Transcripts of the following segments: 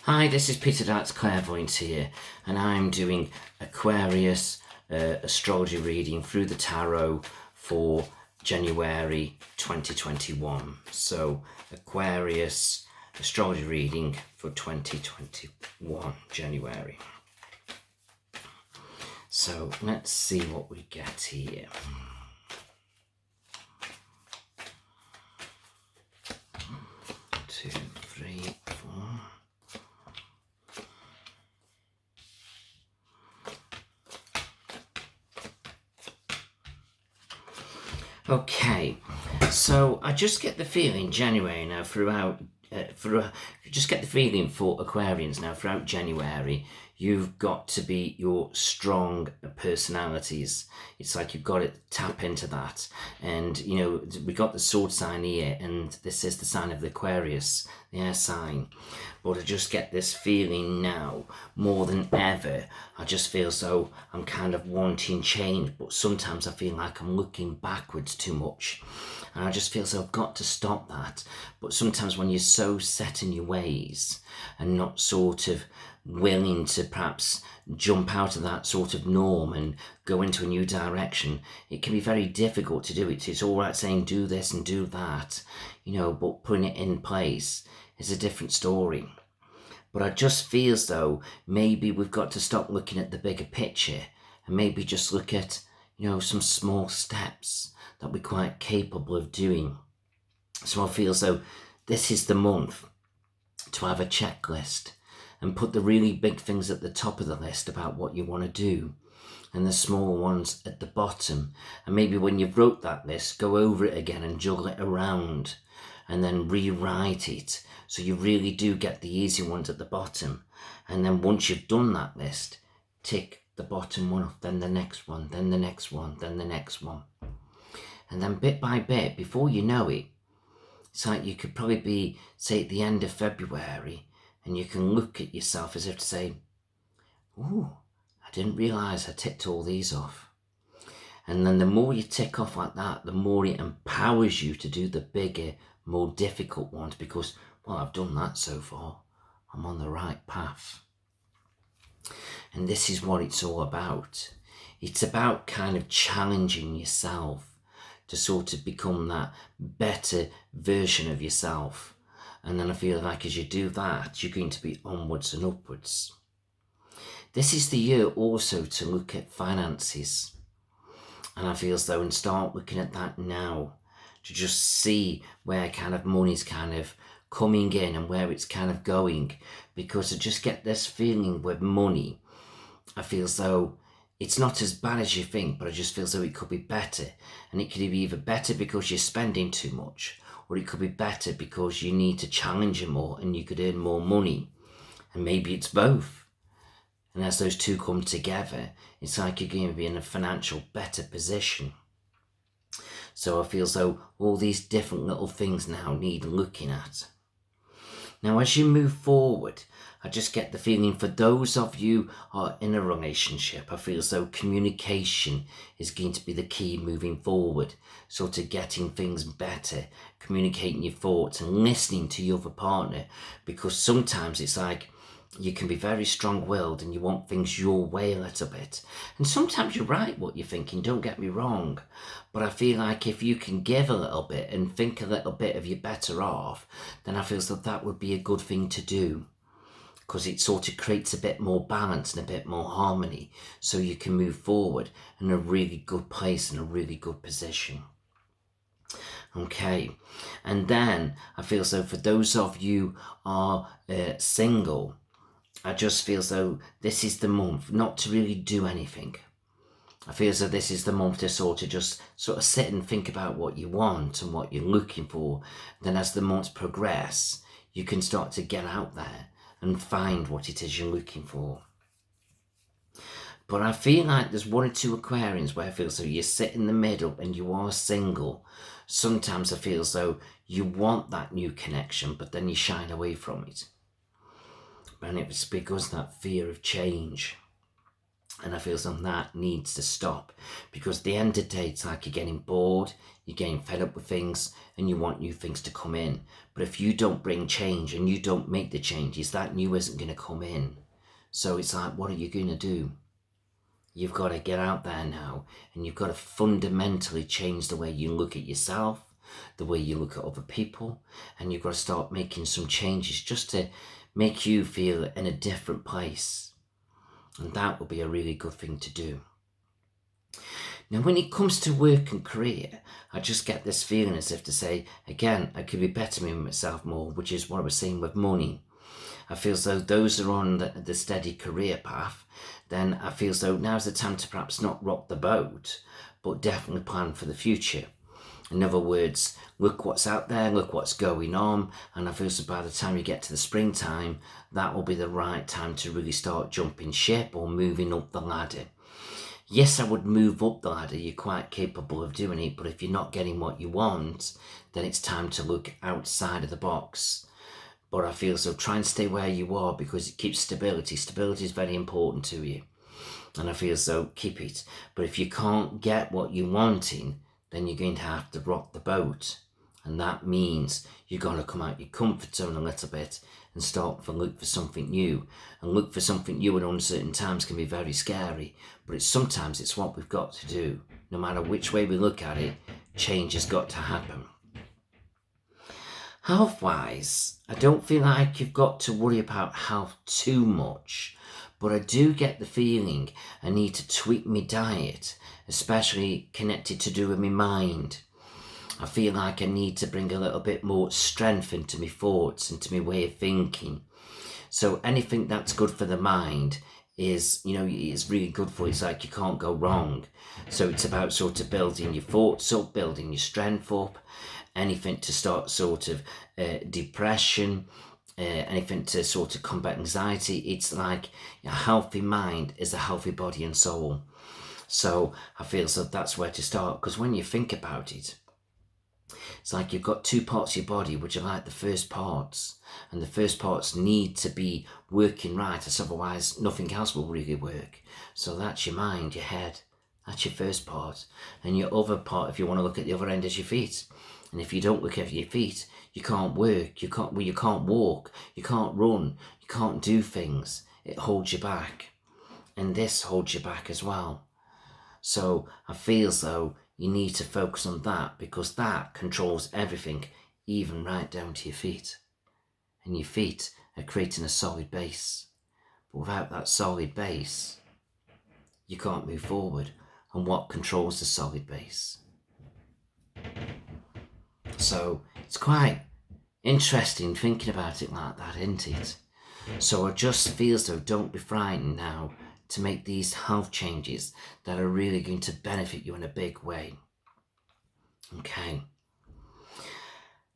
Hi, this is Peter Dart's Clairvoyant here, and I'm doing Aquarius astrology reading through the tarot for January 2021. So, Aquarius astrology reading for 2021, January. So, let's see what we get here. Two, three, four. Okay, so I just get the feeling January now just get the feeling for Aquarians now throughout January, you've got to be your strong personalities. It's like you've got to tap into that. And, you know, we got the sword sign here, and this is the sign of the Aquarius, the air sign. But I just get this feeling now, more than ever, I just feel so I'm kind of wanting change, but sometimes I feel like I'm looking backwards too much. And I just feel so I've got to stop that. But sometimes when you're so set in your ways and not sort of willing to perhaps jump out of that sort of norm and go into a new direction, it can be very difficult to do it. It's all right saying do this and do that, you know, but putting it in place is a different story. But I just feel as though maybe we've got to stop looking at the bigger picture and maybe just look at, you know, some small steps that we're quite capable of doing. So I feel as though this is the month to have a checklist and put the really big things at the top of the list about what you want to do, and the small ones at the bottom. And maybe when you've wrote that list, go over it again and juggle it around and then rewrite it so you really do get the easy ones at the bottom. And then once you've done that list, tick the bottom one off, then the next one, then the next one, then the next one. And then bit by bit, before you know it, it's like you could probably be, say, at the end of February, and you can look at yourself as if to say, ooh, I didn't realise I ticked all these off. And then the more you tick off like that, the more it empowers you to do the bigger, more difficult ones, because, well, I've done that so far. I'm on the right path. And this is what it's all about. It's about kind of challenging yourself to sort of become that better version of yourself. And then I feel like as you do that, you're going to be onwards and upwards. This is the year also to look at finances. And I feel as though, and start looking at that now, to just see where kind of money's kind of coming in and where it's kind of going. Because I just get this feeling with money, I feel as though it's not as bad as you think, but I just feel as though it could be better. And it could be either better because you're spending too much, or it could be better because you need to challenge you more and you could earn more money. And maybe it's both. And as those two come together, it's like you're going to be in a financial better position. So I feel as though all these different little things now need looking at. Now, as you move forward, I just get the feeling for those of you who are in a relationship, I feel as though communication is going to be the key moving forward. Sort of getting things better, communicating your thoughts and listening to your other partner. Because sometimes it's like you can be very strong-willed and you want things your way a little bit. And sometimes you're right what you're thinking, don't get me wrong. But I feel like if you can give a little bit and think a little bit of you're better off, then I feel as though that would be a good thing to do. Because it sort of creates a bit more balance and a bit more harmony, so you can move forward in a really good place and a really good position. Okay, and then I feel as though for those of you who are single, I just feel as though this is the month not to really do anything. I feel as though this is the month to sort of sit and think about what you want and what you're looking for. Then as the months progress, you can start to get out there and find what it is you're looking for. But I feel like there's one or two Aquarians where I feel as though you sit in the middle and you are single. Sometimes I feel as though you want that new connection, but then you shine away from it. And it's because of that fear of change. And I feel something that needs to stop, because at the end of the day, it's like you're getting bored, you're getting fed up with things, and you want new things to come in. But if you don't bring change and you don't make the changes, that new isn't going to come in. So it's like, what are you going to do? You've got to get out there now, and you've got to fundamentally change the way you look at yourself, the way you look at other people, and you've got to start making some changes just to make you feel in a different place. And that will be a really good thing to do. Now, when it comes to work and career, I just get this feeling as if to say, again, I could be bettering myself more, which is what I was saying with money. I feel as though those are on the steady career path, then I feel as though now's the time to perhaps not rock the boat, but definitely plan for the future. In other words, look what's out there, look what's going on, and I feel so by the time you get to the springtime, that will be the right time to really start jumping ship or moving up the ladder. Yes, I would move up the ladder, you're quite capable of doing it, but if you're not getting what you want, then it's time to look outside of the box. But I feel so try and stay where you are, because it keeps stability. Stability is very important to you. And I feel so keep it. But if you can't get what you're wanting, then you're going to have to rock the boat. And that means you've got to come out your comfort zone a little bit and start to look for something new. And look for something new at uncertain times can be very scary, but sometimes it's what we've got to do. No matter which way we look at it, change has got to happen. Health-wise, I don't feel like you've got to worry about health too much, but I do get the feeling I need to tweak my diet, especially connected to do with my mind. I feel like I need to bring a little bit more strength into my thoughts, into my way of thinking. So anything that's good for the mind is, is really good for it. It's like you can't go wrong. So it's about sort of building your thoughts up, building your strength up, anything to start sort of depression, anything to sort of combat anxiety. It's like a healthy mind is a healthy body and soul. So I feel so that's where to start, because when you think about it, it's like you've got two parts of your body which are like the first parts, and the first parts need to be working right, as otherwise nothing else will really work. So that's your mind, your head, that's your first part. And your other part, if you want to look at the other end, is your feet. And if you don't look at your feet, you can't work, you can't walk, you can't run, you can't do things. It holds you back. And this holds you back as well. So I feel as though you need to focus on that, because that controls everything, even right down to your feet. And your feet are creating a solid base. But without that solid base, you can't move forward. And what controls the solid base? So it's quite interesting thinking about it like that, isn't it? So I just feel as though don't be frightened now to make these health changes that are really going to benefit you in a big way. Okay.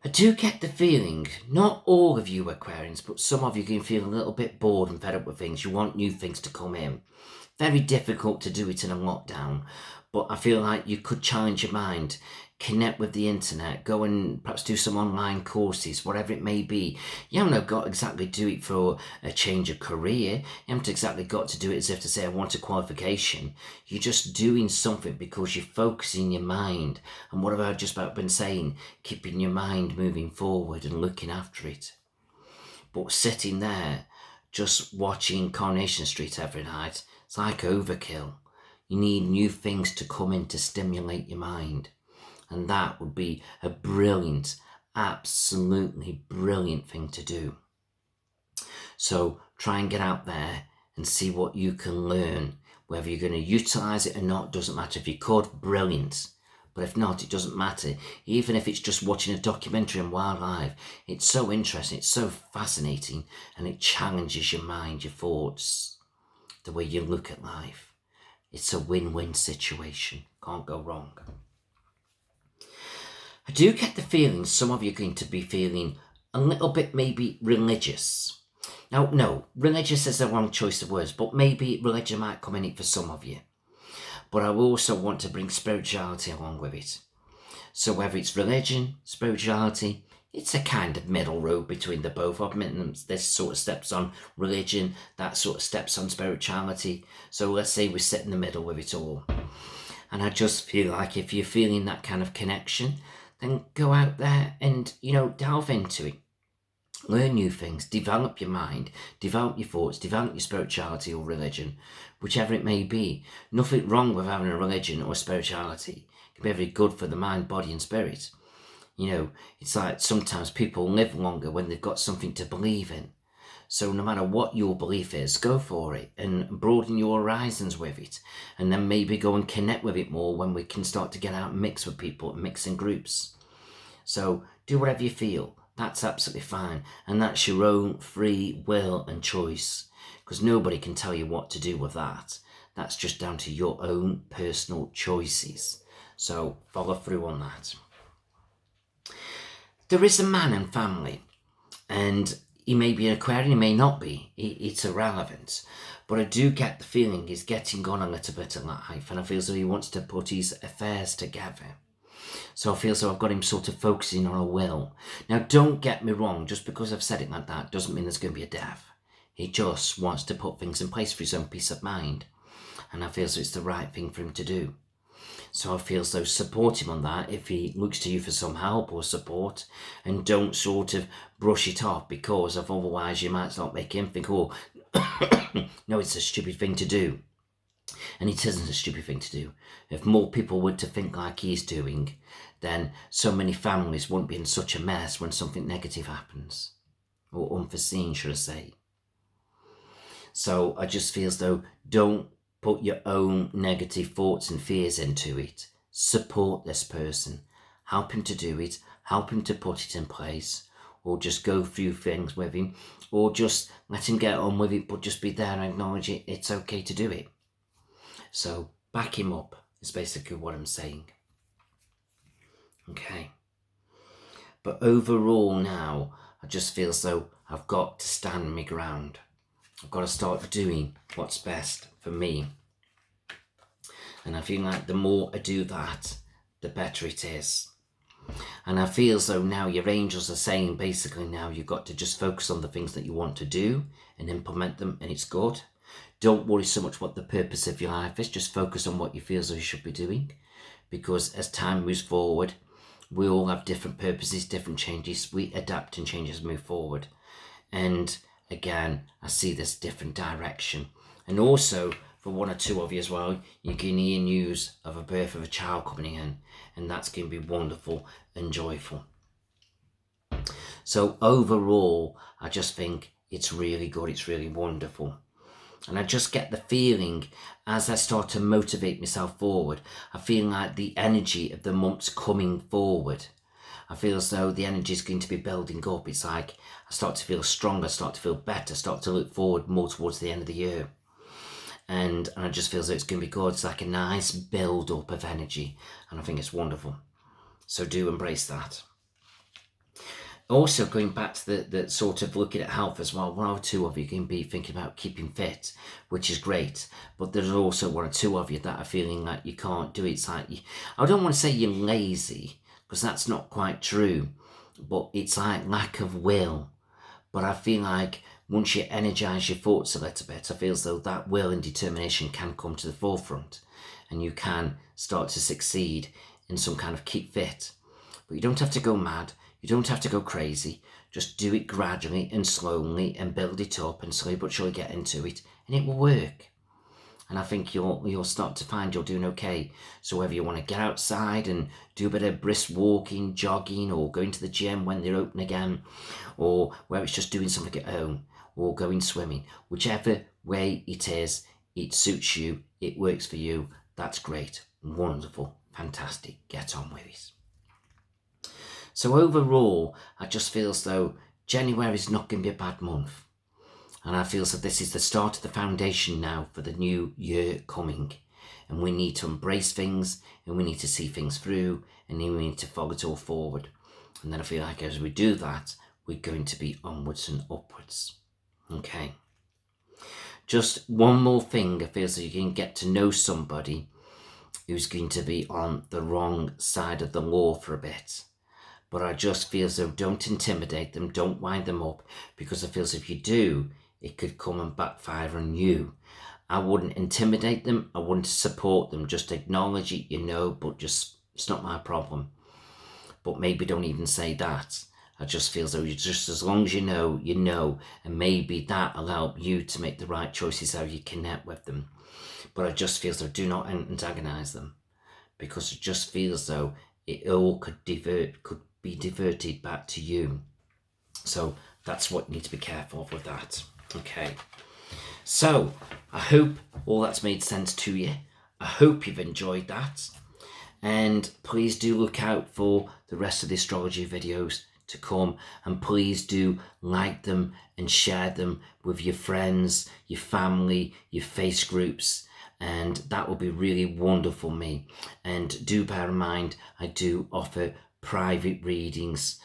I do get the feeling, not all of you Aquarians, but some of you can feel a little bit bored and fed up with things. You want new things to come in. Very difficult to do it in a lockdown, but I feel like you could challenge your mind, connect with the internet, go and perhaps do some online courses, whatever it may be. You haven't got to exactly do it for a change of career. You haven't exactly got to do it as if to say, I want a qualification. You're just doing something because you're focusing your mind. And what have I just about been saying? Keeping your mind moving forward and looking after it. But sitting there, just watching Coronation Street every night, it's like overkill. You need new things to come in to stimulate your mind. And that would be a brilliant, absolutely brilliant thing to do. So try and get out there and see what you can learn. Whether you're going to utilize it or not, doesn't matter. If you could, brilliant. But if not, it doesn't matter. Even if it's just watching a documentary on wildlife, it's so interesting, it's so fascinating, and it challenges your mind, your thoughts, the way you look at life. It's a win-win situation. Can't go wrong. I do get the feeling some of you are going to be feeling a little bit maybe religious. Now, no, religious is the wrong choice of words, but maybe religion might come in it for some of you. But I also want to bring spirituality along with it. So whether it's religion, spirituality, it's a kind of middle road between the both of them. And this sort of steps on religion, that sort of steps on spirituality. So let's say we sit in the middle with it all. And I just feel like if you're feeling that kind of connection, then go out there and, delve into it. Learn new things, develop your mind, develop your thoughts, develop your spirituality or religion, whichever it may be. Nothing wrong with having a religion or spirituality. It can be very good for the mind, body and spirit. It's like sometimes people live longer when they've got something to believe in. So no matter what your belief is, go for it and broaden your horizons with it. And then maybe go and connect with it more when we can start to get out and mix with people, mix in groups. So do whatever you feel. That's absolutely fine. And that's your own free will and choice. Because nobody can tell you what to do with that. That's just down to your own personal choices. So follow through on that. There is a man and family, and he may be an Aquarian, he may not be. It's irrelevant. But I do get the feeling he's getting on a little bit in life, and I feel as though he wants to put his affairs together. So I feel as though I've got him sort of focusing on a will. Now, don't get me wrong, just because I've said it like that doesn't mean there's going to be a death. He just wants to put things in place for his own peace of mind. And I feel as though it's the right thing for him to do. So I feel as though support him on that if he looks to you for some help or support, and don't sort of brush it off, because of otherwise you might start making him think, oh, no, it's a stupid thing to do. And it isn't a stupid thing to do. If more people were to think like he's doing, then so many families won't be in such a mess when something negative happens. Or unforeseen, should I say. So I just feel as though don't put your own negative thoughts and fears into it. Support this person. Help him to do it. Help him to put it in place. Or just go through things with him. Or just let him get on with it, but just be there and acknowledge it. It's okay to do it. So back him up is basically what I'm saying. Okay. But overall now, I just feel as though I've got to stand my ground. I've got to start doing what's best for me. And I feel like the more I do that, the better it is. And I feel as though now your angels are saying basically now you've got to just focus on the things that you want to do and implement them, and it's good. Don't worry so much what the purpose of your life is. Just focus on what you feel as though you should be doing. Because as time moves forward, we all have different purposes, different changes. We adapt and change as we move forward. And again, I see this different direction. And also, for one or two of you as well, you can hear news of a birth of a child coming in. And that's going to be wonderful and joyful. So overall, I just think it's really good. It's really wonderful. And I just get the feeling as I start to motivate myself forward, I feel like the energy of the months coming forward. I feel as though the energy is going to be building up. It's like I start to feel stronger, start to feel better, start to look forward more towards the end of the year. And I just feel as though it's going to be good. It's like a nice build up of energy. And I think it's wonderful. So do embrace that. Also, going back to the sort of looking at health as well, one or two of you can be thinking about keeping fit, which is great. But there's also one or two of you that are feeling like you can't do it. It's like, I don't want to say you're lazy, because that's not quite true. But it's like lack of will. But I feel like once you energise your thoughts a little bit, I feel as though that will and determination can come to the forefront. And you can start to succeed in some kind of keep fit. But you don't have to go mad. You don't have to go crazy. Just do it gradually and slowly and build it up and slowly but surely get into it, and it will work. And I think you'll start to find you're doing okay. So whether you want to get outside and do a bit of brisk walking, jogging, or going to the gym when they're open again, or where it's just doing something at home, or going swimming, whichever way it is, it suits you, it works for you, that's great, wonderful, fantastic, get on with it. So overall, I just feel as though January is not going to be a bad month. And I feel as though this is the start of the foundation now for the new year coming. And we need to embrace things, and we need to see things through, and then we need to follow it all forward. And then I feel like as we do that, we're going to be onwards and upwards. Okay. Just one more thing, I feel as though you can get to know somebody who's going to be on the wrong side of the law for a bit. but I just feel as though don't intimidate them, don't wind them up, because I feel as if you do, it could come and backfire on you. I wouldn't intimidate them, I wouldn't support them, just acknowledge it, but just, it's not my problem. But maybe don't even say that. I just feel as though you just, as long as you know, and maybe that'll help you to make the right choices how you connect with them. But I just feel as though do not antagonize them, because it just feels as though it all could be diverted back to you. So that's what you need to be careful of with that. Okay. So I hope all that's made sense to you. I hope you've enjoyed that. And please do look out for the rest of the astrology videos to come, and please do like them and share them with your friends, your family, your face groups, and that will be really wonderful for me. And do bear in mind, I do offer private readings.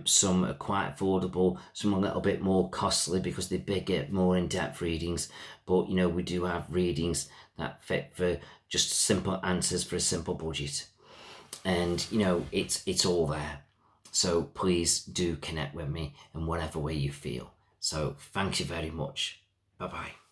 Some are quite affordable, some a little bit more costly because they're bigger, more in-depth readings, but we do have readings that fit for just simple answers for a simple budget, and it's all there. So please do connect with me in whatever way you feel. So thank you very much. Bye bye.